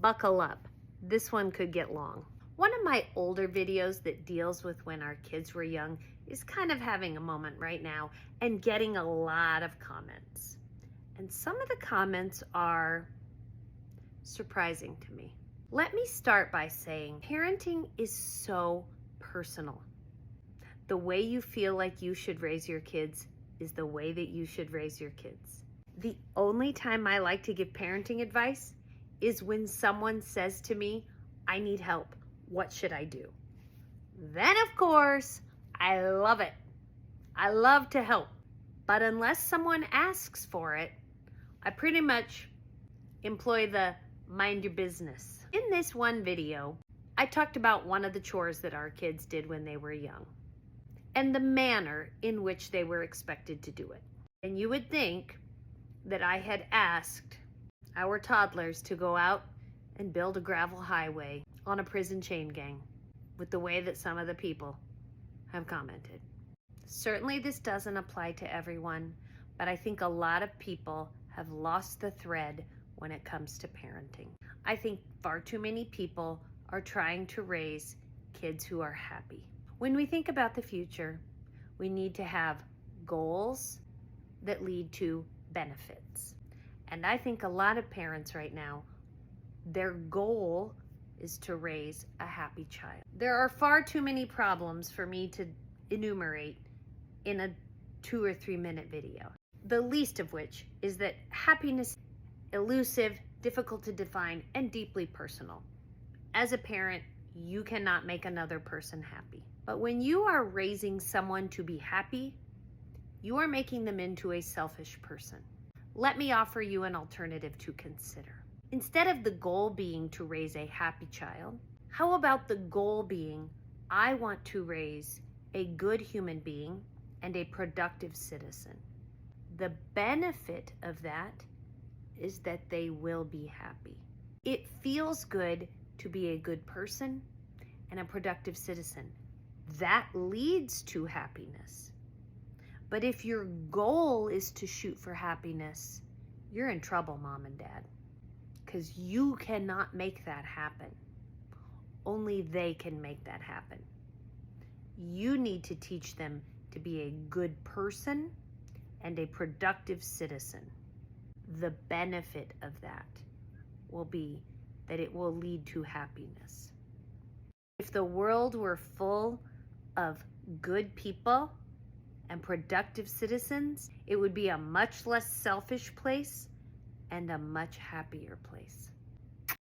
buckle up. This one could get long. One of my older videos that deals with when our kids were young is kind of having a moment right now and getting a lot of comments. And some of the comments are surprising to me. Let me start by saying parenting is so personal. The way you feel like you should raise your kids is the way that you should raise your kids. The only time I like to give parenting advice is when someone says to me, I need help. What should I do? Then, of course, I love it. I love to help. But unless someone asks for it, I pretty much employ the mind your business. In this one video, I talked about one of the chores that our kids did when they were young and the manner in which they were expected to do it. And you would think that I had asked our toddlers to go out and build a gravel highway on a prison chain gang with the way that some of the people have commented. Certainly this doesn't apply to everyone, but I think a lot of people have lost the thread when it comes to parenting. I think far too many people are trying to raise kids who are happy. When we think about the future, we need to have goals that lead to benefits. And I think a lot of parents right now, their goal is to raise a happy child. There are far too many problems for me to enumerate in a 2 or 3 minute video. The least of which is that happiness is elusive, difficult to define, and deeply personal. As a parent, you cannot make another person happy. But when you are raising someone to be happy, you are making them into a selfish person. Let me offer you an alternative to consider. Instead of the goal being to raise a happy child, how about the goal being, I want to raise a good human being and a productive citizen? The benefit of that is that they will be happy. It feels good to be a good person and a productive citizen. That leads to happiness. But if your goal is to shoot for happiness, you're in trouble, mom and dad, because you cannot make that happen. Only they can make that happen. You need to teach them to be a good person and a productive citizen. The benefit of that will be that it will lead to happiness. If the world were full of good people and productive citizens, it would be a much less selfish place and a much happier place.